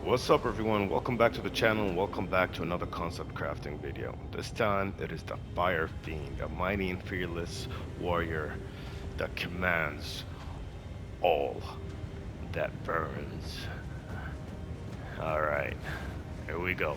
What's up everyone, welcome back to the channel and welcome back to another concept crafting video. This time it is the Fire Fiend, a mighty and fearless warrior that commands all that burns. Alright, here we go.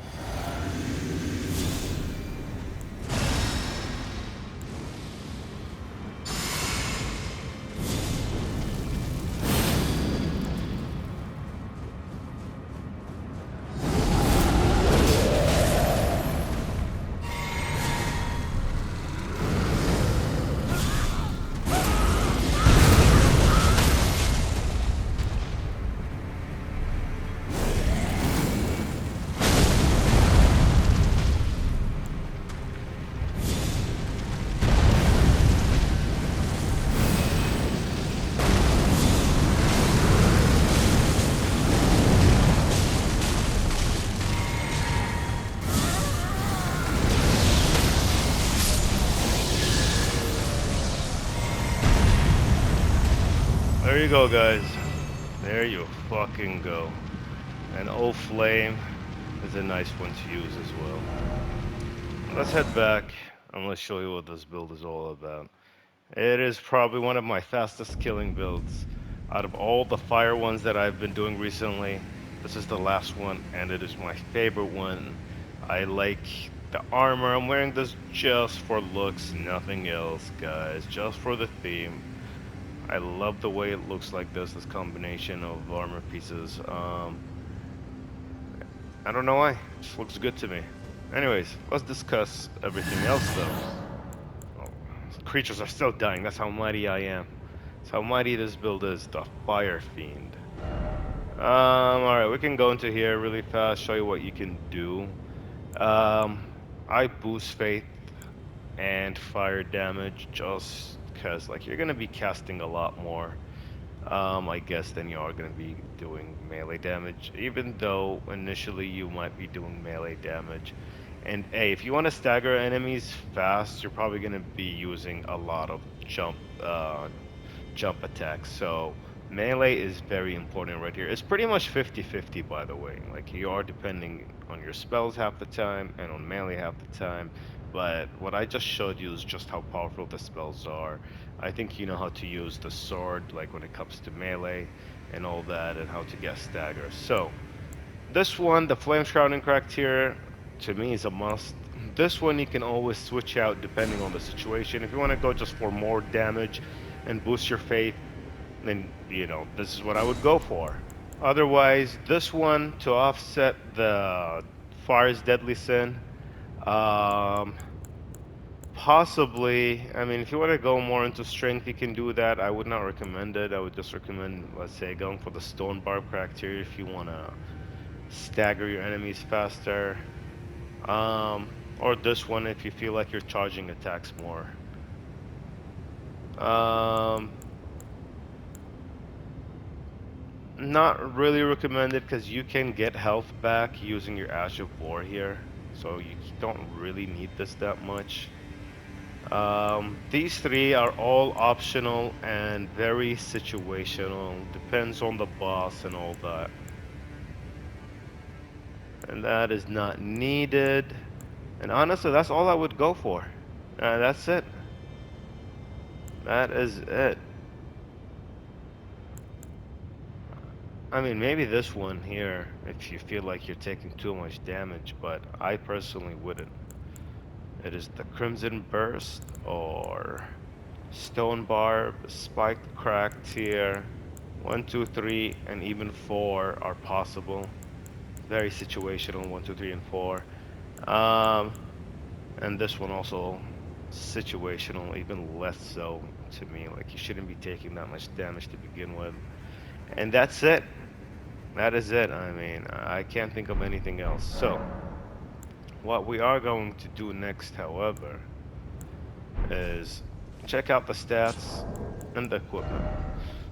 There you go guys, there you fucking go. And O Flame is a nice one to use as well. Let's head back and let's show you what this build is all about. It is probably one of my fastest killing builds. Out of all the fire ones that I've been doing recently, this is the last one and it is my favorite one. I like the armor. I'm wearing this just for looks, nothing else guys, just for the theme. I love the way it looks like this combination of armor pieces. I don't know why, it just looks good to me. Anyways, let's discuss everything else though. Creatures are still dying, that's how mighty I am. That's how mighty this build is, the Fire Fiend. Alright, we can go into here really fast, show you what you can do. I boost faith and fire damage just because like you're gonna be casting a lot more I guess than you are gonna be doing melee damage, even though initially you might be doing melee damage. And hey, if you want to stagger enemies fast, you're probably gonna be using a lot of jump attacks. So melee is very important right here. It's pretty much 50-50 by the way. Like you are depending on your spells half the time and on melee half the time. But what I just showed you is just how powerful the spells are. I think you know how to use the sword like when it comes to melee and all that and how to get staggers. So this one, the Flame Shrouding Criteria, to me is a must. This one you can always switch out depending on the situation. If you want to go just for more damage and boost your faith, then you know this is what I would go for. Otherwise, this one to offset the Fire's Deadly Sin, um, possibly. I mean, if you want to go more into strength, you can do that. I would not recommend it. I would just recommend, let's say, going for the Stone Barb criteria if you want to stagger your enemies faster. Um, or this one if you feel like you're charging attacks more. Um, Not really recommended because you can get health back using your Ash of War here. So you don't really need this that much. These three are all optional and very situational. Depends on the boss and all that. And that is not needed. And honestly, that's all I would go for. That's it. That is it. I mean, maybe this one here, if you feel like you're taking too much damage, but I personally wouldn't. It is the Crimson Burst or Stone Barb, Spiked Crack Tier. 1, 2, 3, and even 4 are possible. Very situational, 1, 2, 3, and 4. Um, and this one also situational, even less so to me. Like you shouldn't be taking that much damage to begin with. And that's it. That is it. I mean, I can't think of anything else. So, what we are going to do next, however, is check out the stats and the equipment.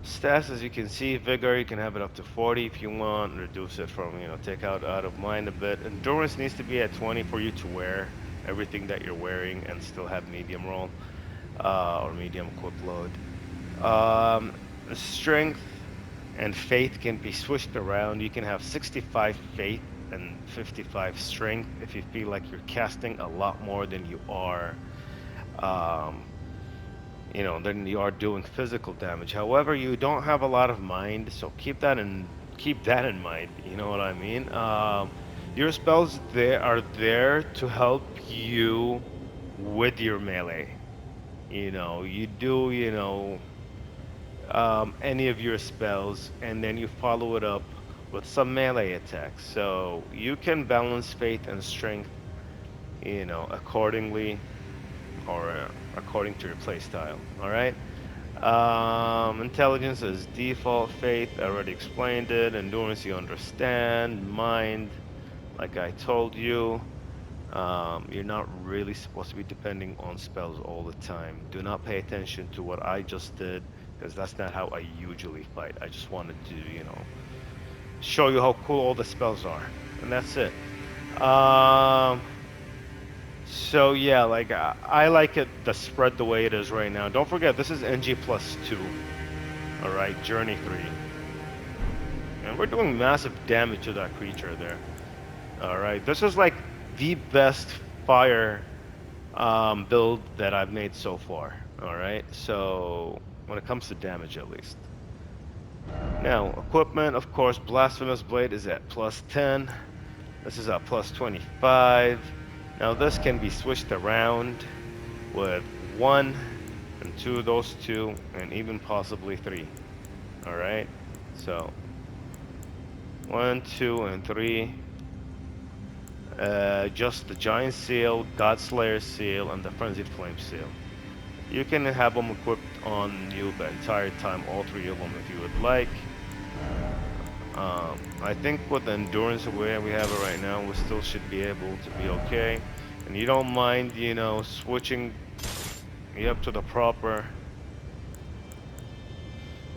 Stats, as you can see, vigor, you can have it up to 40 if you want, reduce it from, take out of mind a bit. Endurance needs to be at 20 for you to wear everything that you're wearing and still have medium roll, or medium equip load. Strength and faith can be switched around. You can have 65 faith and 55 strength if you feel like you're casting a lot more than you are, um, than you are doing physical damage. However, you don't have a lot of mind, so keep that in mind. You know what I mean? Your spells there are there to help you with your melee. You do, any of your spells, and then you follow it up with some melee attacks. So you can balance faith and strength, accordingly, or according to your playstyle. All right. Intelligence is default. Faith, I already explained it. Endurance, you understand. Mind, like I told you. You're not really supposed to be depending on spells all the time. Do not pay attention to what I just did, because that's not how I usually fight. I just wanted to, show you how cool all the spells are, and that's it. Um, so yeah, like I like it the spread the way it is right now. Don't forget, this is NG plus 2. All right, Journey 3, and we're doing massive damage to that creature there. All right, this is like the best fire build that I've made so far. All right, so when it comes to damage, at least. Now, equipment, of course, Blasphemous Blade is at plus 10. This is at plus 25. Now, this can be switched around with 1 and 2, those 2, and even possibly 3. All right, so 1, 2, and 3. Just the Giant Seal, Godslayer Seal, and the Frenzied Flame Seal. You can have them equipped on you the entire time, all 3 of them if you would like. I think with the endurance the way we have it right now, we still should be able to be okay. And you don't mind, switching yep to the proper.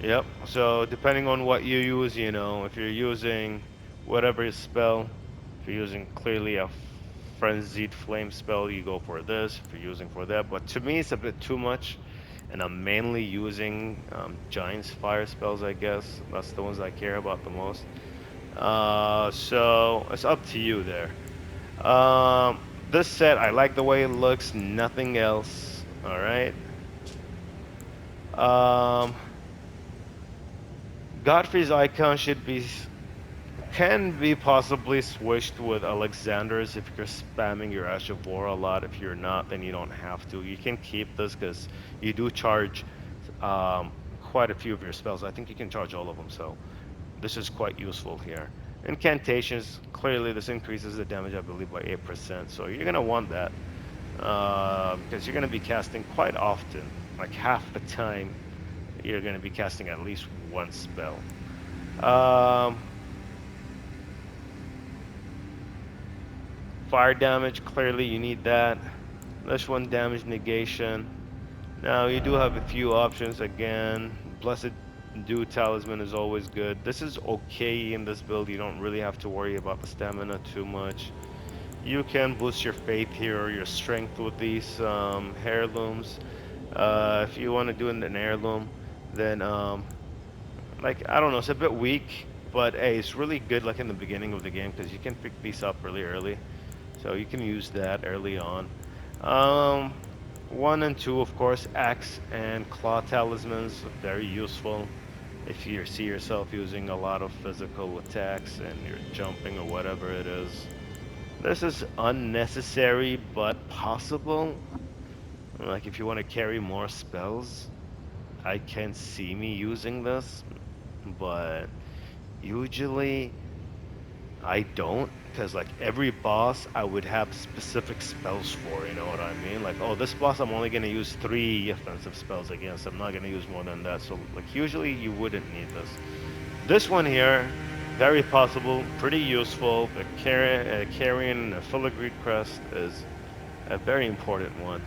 Yep, so depending on what you use, if you're using whatever spell, if you're using clearly a Frenzied Flame spell, you go for this. If you're using for that, but to me it's a bit too much, and I'm mainly using Giant's Fire spells, I guess. That's the ones I care about the most. So it's up to you there. This set, I like the way it looks, nothing else. All right. Um, Godfrey's icon can be possibly switched with Alexander's if you're spamming your Ash of War a lot. If you're not, then you don't have to. You can keep this because you do charge quite a few of your spells. I think you can charge all of them, so this is quite useful here. Incantations, clearly this increases the damage, I believe, by 8%, so you're going to want that because you're going to be casting quite often, like half the time you're going to be casting at least one spell. Fire damage, clearly you need that. This one, damage negation. Now you do have a few options again. Blessed Dew Talisman is always good. This is okay in this build. You don't really have to worry about the stamina too much. You can boost your faith here or your strength with these heirlooms. If you want to do an heirloom, then like I don't know, it's a bit weak, but hey, it's really good like in the beginning of the game because you can pick these up really early. So you can use that early on. 1 and 2, of course, Axe and Claw Talismans, very useful if you see yourself using a lot of physical attacks and you're jumping or whatever it is. This is unnecessary but possible. Like if you want to carry more spells, I can see me using this, but usually I don't, because like every boss I would have specific spells for, you know what I mean? Like, oh, this boss I'm only going to use 3 offensive spells against. I'm not going to use more than that. So like usually you wouldn't need this. This one here, very possible, pretty useful. The carrying a filigree crest is a very important one.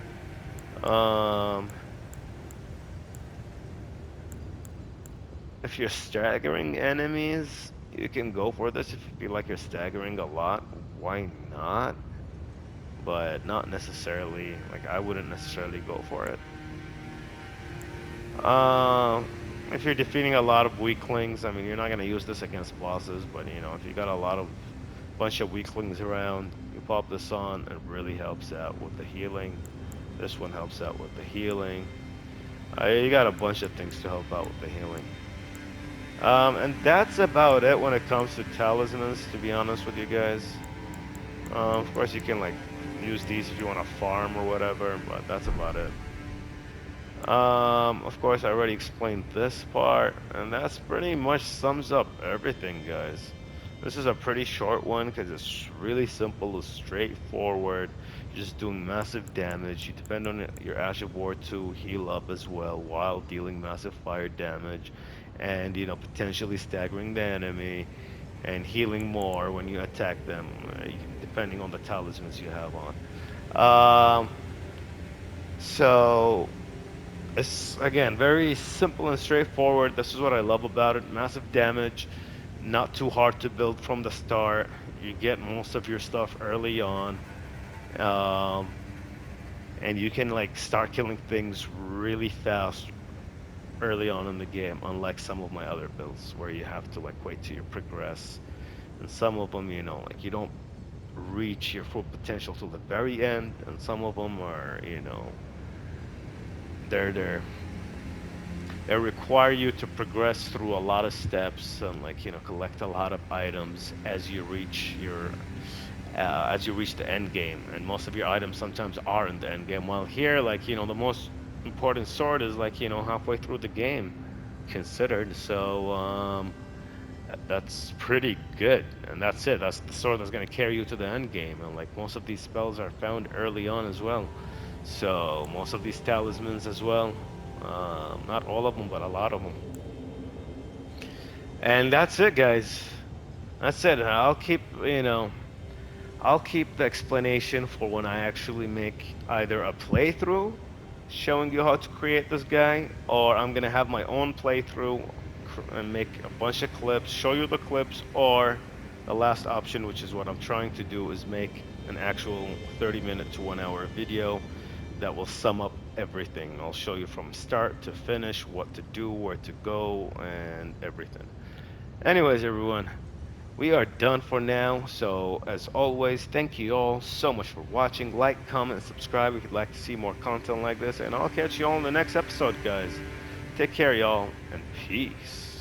If you're staggering enemies, you can go for this if you feel like you're staggering a lot. Why not? But not necessarily. Like I wouldn't necessarily go for it. If you're defeating a lot of weaklings, I mean, you're not gonna use this against bosses, but you know, if you got a lot of bunch of weaklings around, you pop this on, it really helps out with the healing. This one helps out with the healing. You got a bunch of things to help out with the healing. And that's about it when it comes to talismans, to be honest with you guys. Of course, you can like use these if you want to farm or whatever, but that's about it. Of course, I already explained this part, and that's pretty much sums up everything, guys. This is a pretty short one because it's really simple, it's straightforward. You're just doing massive damage. You depend on your Asher Ward to heal up as well while dealing massive fire damage, and you know, potentially staggering the enemy and healing more when you attack them, depending on the talismans you have on. So it's again very simple and straightforward. This is what I love about it. Massive damage, not too hard to build from the start. You get most of your stuff early on, um, and you can like start killing things really fast early on in the game. Unlike some of my other builds where you have to like wait till you progress, and some of them, you know, like you don't reach your full potential till the very end, and some of them are, you know, they're they require you to progress through a lot of steps and like you know collect a lot of items as you reach the end game, and most of your items sometimes are in the end game, while here like you know the most important sword is like you know halfway through the game considered. So that's pretty good, and that's it. That's the sword that's going to carry you to the end game, and like most of these spells are found early on as well. So most of these talismans as well, not all of them, but a lot of them. And that's it, guys. That's it. I'll keep the explanation for when I actually make either a playthrough showing you how to create this guy, or I'm gonna have my own playthrough and make a bunch of clips, show you the clips, or the last option, which is what I'm trying to do, is make an actual 30-minute to 1 hour video that will sum up everything. I'll show you from start to finish what to do, where to go, and everything. Anyways, everyone, we are done for now. So, as always, thank you all so much for watching. Like, comment, and subscribe if you'd like to see more content like this. And I'll catch you all in the next episode, guys. Take care, y'all, and peace.